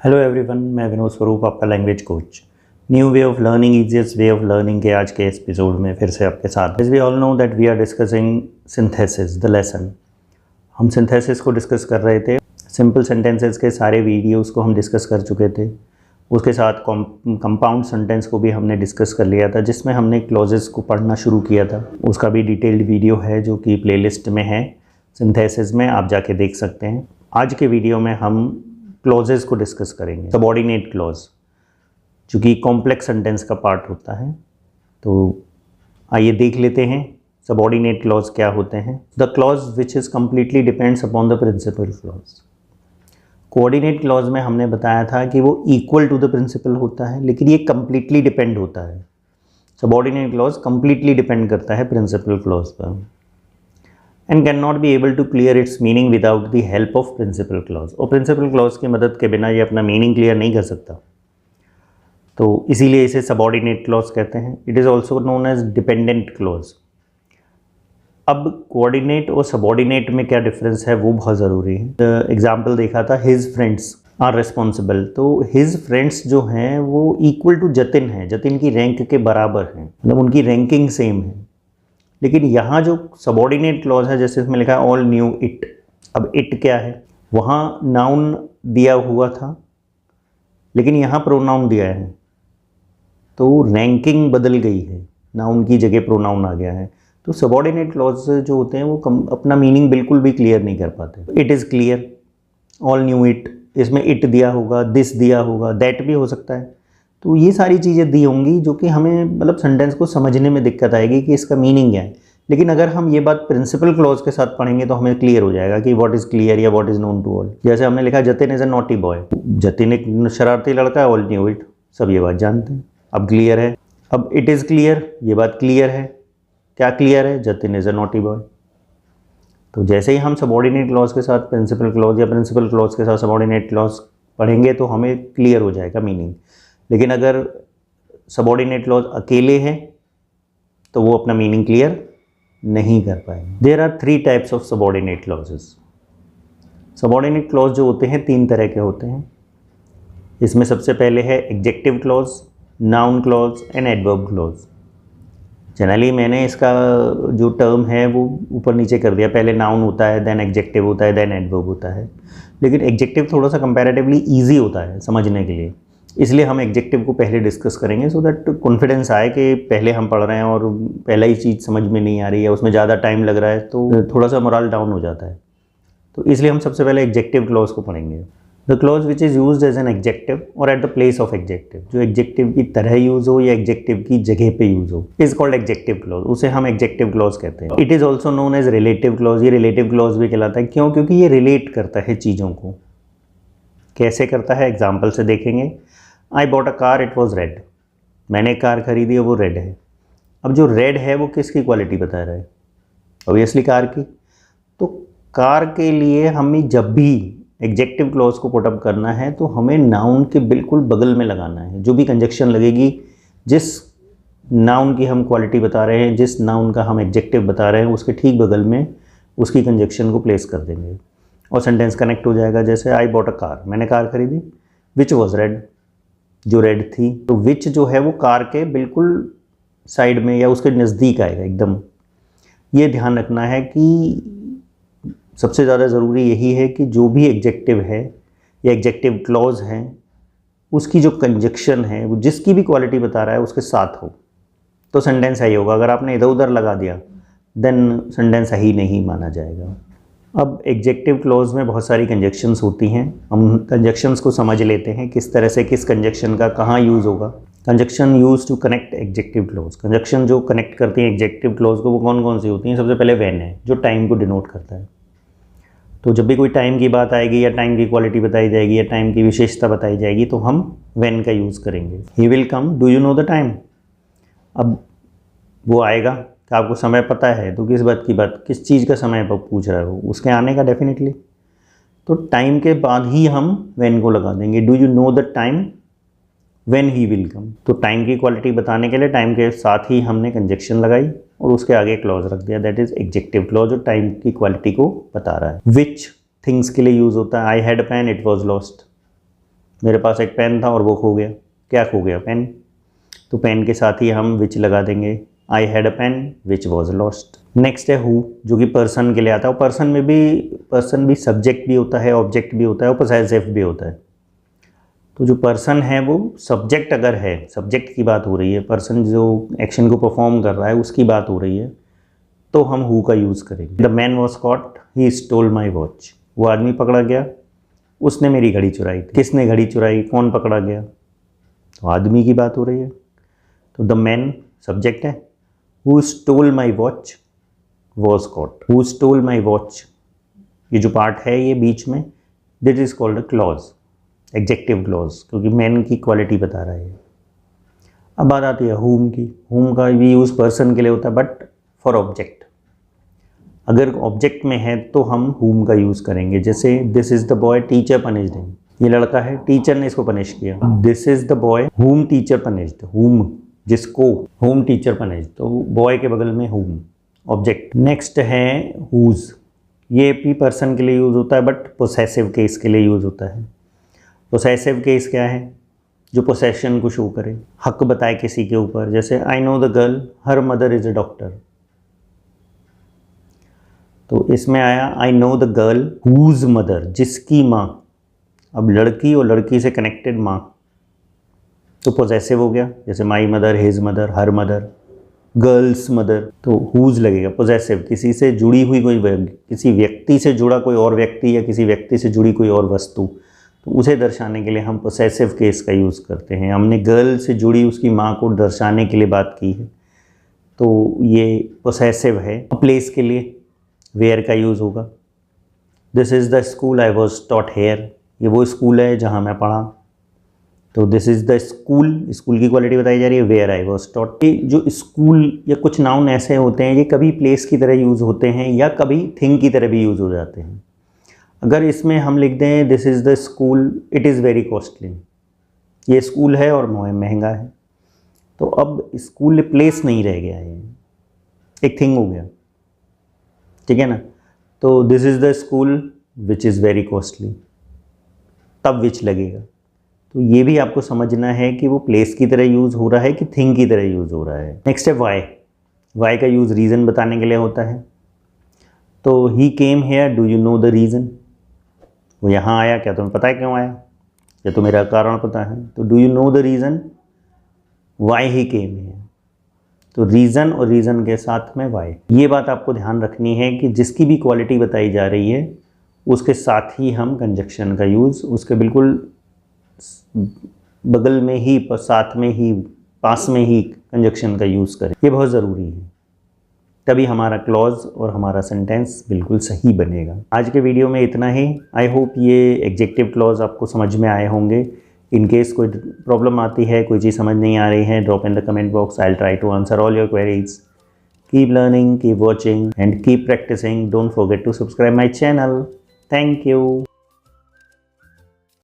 Hello everyone, मैं विनोद स्वरूप, आपका language coach. New way of learning, easiest way of learning के आज के एपिसोड में फिर से आपके साथ। As we all know that we are discussing synthesis the lesson. हम सिंथेसिस को डिस्कस कर रहे थे। सिंपल सेंटेंसेस के सारे वीडियोस को हम डिस्कस कर चुके थे। उसके साथ कंपाउंड सेंटेंस को भी हमने डिस्कस कर लिया था, जिसमें हमने क्लॉजेस को पढ़ना शुरू किया था। उसका भी डिटेल्ड वीडियो है जो कि प्लेलिस्ट में है, सिंथेसिस में, आप जाके देख सकते हैं। आज के वीडियो में हम क्लॉजेस को डिस्कस करेंगे। सबऑर्डिनेट क्लॉज, जो कि कॉम्प्लेक्स सेंटेंस का पार्ट होता है। तो आइए देख लेते हैं सबऑर्डिनेट क्लॉज क्या होते हैं। The clause which is completely depends upon the principal clause. Coordinate clause में हमने बताया था कि वो इक्वल टू द प्रिंसिपल होता है, लेकिन ये कम्प्लीटली डिपेंड होता है। सबऑर्डिनेट क्लॉज कम्प्लीटली डिपेंड करता है प्रिंसिपल क्लॉज पर and cannot be able to clear its meaning without the help of principal clause। और principal clause की मदद के बिना ये अपना मीनिंग क्लियर नहीं कर सकता, तो इसीलिए इसे सबऑर्डिनेट क्लॉज कहते हैं। It is also known age dependent clause. अब कोऑर्डिनेट और सबऑर्डिनेट में क्या डिफरेंस है वो बहुत ज़रूरी है। एग्जाम्पल देखा था, हिज फ्रेंड्स आर रिस्पॉन्सिबल। तो हिज फ्रेंड्स जो हैं वो इक्वल टू जतिन है, जतिन की रैंक के बराबर हैं, मतलब उनकी रैंकिंग सेम है। लेकिन यहाँ जो सबऑर्डिनेट क्लॉज है, जैसे इसमें लिखा है ऑल न्यू इट। अब इट क्या है? वहाँ नाउन दिया हुआ था, लेकिन यहाँ प्रोनाउन दिया है, तो रैंकिंग बदल गई है, नाउन की जगह प्रोनाउन आ गया है। तो सबऑर्डिनेट क्लॉज जो होते हैं वो अपना मीनिंग बिल्कुल भी क्लियर नहीं कर पाते। It is clear, all knew it, इसमें इट दिया होगा, दिस दिया होगा, दैट भी हो सकता है। तो ये सारी चीज़ें दी होंगी जो कि हमें मतलब सेंटेंस को समझने में दिक्कत आएगी कि इसका मीनिंग क्या है। लेकिन अगर हम ये बात प्रिंसिपल क्लॉज के साथ पढ़ेंगे तो हमें क्लियर हो जाएगा कि व्हाट इज़ क्लियर या what is known to all. जैसे हमने लिखा Jatin is a naughty boy, Jatin एक शरारती लड़का है, ऑल न्यू इट, सब ये बात जानते हैं। अब क्लियर है। अब इट इज़ क्लियर, ये बात क्लियर है। क्या क्लियर है? Jatin is a naughty boy. तो जैसे ही हम सबऑर्डिनेट क्लॉज के साथ प्रिंसिपल क्लॉज या प्रिंसिपल क्लॉज के साथ सबऑर्डिनेट क्लॉज पढ़ेंगे तो हमें क्लियर हो जाएगा मीनिंग। लेकिन अगर सबऑर्डिनेट क्लॉज अकेले हैं तो वो अपना मीनिंग क्लियर नहीं कर पाएंगे। There are 3 types of subordinate clauses. Subordinate clause जो होते हैं 3 तरह के होते हैं। इसमें सबसे पहले है adjective clause, noun clause and adverb clause. Generally मैंने इसका जो टर्म है वो ऊपर नीचे कर दिया, पहले नाउन होता है, देन एडजेक्टिव होता है, देन एडवर्ब होता है। लेकिन एडजेक्टिव थोड़ा सा कंपैरेटिवली ईजी होता है समझने के लिए, इसलिए हम एडजेक्टिव को पहले डिस्कस करेंगे, सो दैट कॉन्फिडेंस आए कि पहले हम पढ़ रहे हैं और पहला ही चीज़ समझ में नहीं आ रही है, उसमें ज़्यादा टाइम लग रहा है, तो थोड़ा सा मोरल डाउन हो जाता है। तो इसलिए हम सबसे पहले एडजेक्टिव क्लॉज को पढ़ेंगे। The clause which is used as an adjective और at the place of adjective, जो एडजेक्टिव की तरह यूज़ हो या एडजेक्टिव की जगह पे यूज़ हो, इज़ कॉल्ड एडजेक्टिव क्लॉज। उसे हम एडजेक्टिव क्लॉज कहते हैं। It is also known as relative clause. ये रिलेटिव क्लॉज भी कहलाता है। क्यों? क्योंकि ये रिलेट करता है चीज़ों को। कैसे करता है? एग्जाम्पल से देखेंगे। I bought a car, it was red. मैंने एक कार खरीदी है, वो रेड है। अब जो रेड है वो किसकी क्वालिटी बता रहा है? ऑब्वियसली कार की। तो कार के लिए हमें जब भी एडजेक्टिव क्लॉज को पुटअप करना है तो हमें नाउन के बिल्कुल बगल में लगाना है। जो भी कंजक्शन लगेगी, जिस नाउन की हम क्वालिटी बता रहे हैं, जिस नाउन का हम एडजेक्टिव बता रहे हैं, उसके ठीक बगल में उसकी कंजक्शन को प्लेस कर देंगे और सेंटेंस कनेक्ट हो जाएगा। जैसे आई बॉट अ कार, मैंने कार खरीदी, विच वॉज रेड, जो रेड थी। तो विच जो है वो कार के बिल्कुल साइड में या उसके नज़दीक आएगा एकदम। ये ध्यान रखना है कि सबसे ज़्यादा ज़रूरी यही है कि जो भी एडजेक्टिव है या एडजेक्टिव क्लॉज है, उसकी जो कंजक्शन है वो जिसकी भी क्वालिटी बता रहा है उसके साथ हो, तो सेंटेंस सही होगा। अगर आपने इधर उधर लगा दिया देन सेंटेंस सही नहीं माना जाएगा। अब एडजेक्टिव क्लॉज में बहुत सारी कंजक्शंस होती हैं। हम कंजक्शंस को समझ लेते हैं, किस तरह से किस कंजक्शन का कहाँ यूज़ होगा। Conjunction use to connect adjective clause. Conjunction जो कनेक्ट करती हैं एडजेक्टिव क्लॉज को, वो कौन कौन सी होती हैं? सबसे पहले व्हेन है, जो टाइम को डिनोट करता है। तो जब भी कोई टाइम की बात आएगी या टाइम की क्वालिटी बताई जाएगी या टाइम की विशेषता बताई जाएगी तो हम व्हेन का यूज़ करेंगे। He will come, do you know the time. अब वो आएगा, क्या आपको समय पता है? तो किस बात की बात, किस चीज़ का समय पूछ रहा है वो? उसके आने का डेफिनेटली। तो टाइम के बाद ही हम व्हेन को लगा देंगे। Do you know the time when he will come. तो टाइम की क्वालिटी बताने के लिए टाइम के साथ ही हमने कंजक्शन लगाई और उसके आगे क्लॉज रख दिया, दैट इज एडजेक्टिव क्लॉज, जो टाइम की क्वालिटी को बता रहा है। विच थिंग्स के लिए यूज़ होता है। I had a pen, it was lost. मेरे पास एक पेन था और वो खो गया। क्या खो गया? पेन। तो पेन के साथ ही हम विच लगा देंगे। I had a pen which was lost. Next है हु, जो कि पर्सन के लिए आता है। और पर्सन भी सब्जेक्ट भी होता है, ऑब्जेक्ट भी होता है और पोसेसिव भी होता है। तो जो पर्सन है वो सब्जेक्ट अगर है, सब्जेक्ट की बात हो रही है, पर्सन जो एक्शन को परफॉर्म कर रहा है उसकी बात हो रही है, तो हम हु का यूज़ करेंगे। The man was caught he stole my watch. वो आदमी पकड़ा गया, उसने मेरी घड़ी चुराई थी। किसने घड़ी चुराई? कौन पकड़ा गया? तो आदमी की बात हो रही है। तो द मैन सब्जेक्ट है। Who stole my watch was caught. Who stole my watch, ये जो पार्ट है ये बीच में, this is called a clause, adjective clause, क्योंकि मैन की क्वालिटी बता रहा है। अब बात आती है हुम की। हुम का भी यूज़ पर्सन के लिए होता है बट फॉर ऑब्जेक्ट। अगर ऑब्जेक्ट में है तो हम हुम का यूज़ करेंगे। जैसे this is the boy teacher punished him. ये लड़का है, टीचर ने इसको पनिश किया। दिस इज़ द बॉय हुम टीचर पनिश्ड। हुम जिसको, हुम टीचर पनिश्ड, तो बॉय के बगल में हुम ऑब्जेक्ट। नेक्स्ट है हुज। ये भी पर्सन के लिए यूज़ होता है बट पोसेसिव केस के लिए यूज़ होता है। पोसेसिव केस क्या है? जो पोसेशन को शो करे, हक बताए किसी के ऊपर। जैसे I know the girl her mother is a doctor. तो इसमें आया I know the girl whose mother, जिसकी माँ। अब लड़की और लड़की से कनेक्टेड माँ, तो पोजेसिव हो गया। जैसे my mother, his mother, her mother, girls mother, तो हुज लगेगा पोजेसिव। किसी से जुड़ी हुई कोई, किसी व्यक्ति से जुड़ा कोई और व्यक्ति या किसी व्यक्ति से जुड़ी कोई और वस्तु, तो उसे दर्शाने के लिए हम पोसेसिव केस का यूज़ करते हैं। हमने गर्ल से जुड़ी उसकी माँ को दर्शाने के लिए बात की है, तो ये पोसेसिव है। प्लेस के लिए वेयर का यूज़ होगा। This is the school I was taught here. ये वो स्कूल है जहाँ मैं पढ़ा। तो this is the school, school की क्वालिटी बताई जा रही है। Where I was taught. ये जो स्कूल या कुछ नाउन ऐसे होते हैं, ये कभी प्लेस की तरह यूज़ होते हैं या कभी थिंग की तरह भी यूज़ हो जाते हैं। अगर इसमें हम लिख दें this is the school it is very costly, ये स्कूल है और महंगा है, तो अब स्कूल प्लेस नहीं रह गया है, एक थिंग हो गया। ठीक है ना? तो this is the school which is very costly, तब विच लगेगा। तो ये भी आपको समझना है कि वो प्लेस की तरह यूज़ हो रहा है कि थिंग की तरह यूज़ हो रहा है। नेक्स्ट है वाई। वाई का यूज़ रीज़न बताने के लिए होता है। तो he came here do you know the reason. वो यहाँ आया, क्या तुम्हें पता है क्यों आया? या तो मेरा कारण पता है। तो do you know the reason why he came hair. तो रीज़न और रीज़न के साथ में वाई। ये बात आपको ध्यान रखनी है कि जिसकी भी क्वालिटी बताई जा रही है उसके साथ ही हम कंजक्शन का यूज़, उसके बिल्कुल बगल में ही, साथ में ही, पास में ही कंजक्शन का यूज़ करें। ये बहुत ज़रूरी है, तभी हमारा क्लॉज और हमारा सेंटेंस बिल्कुल सही बनेगा। आज के वीडियो में इतना ही। आई होप ये एग्जेक्टिव क्लॉज आपको समझ में आए होंगे। इन केस कोई प्रॉब्लम आती है, कोई चीज़ समझ नहीं आ रही है, drop in the comment box. I will try to answer all your queries. Keep learning, keep watching and keep practising. Don't forget to subscribe my channel. Thank you.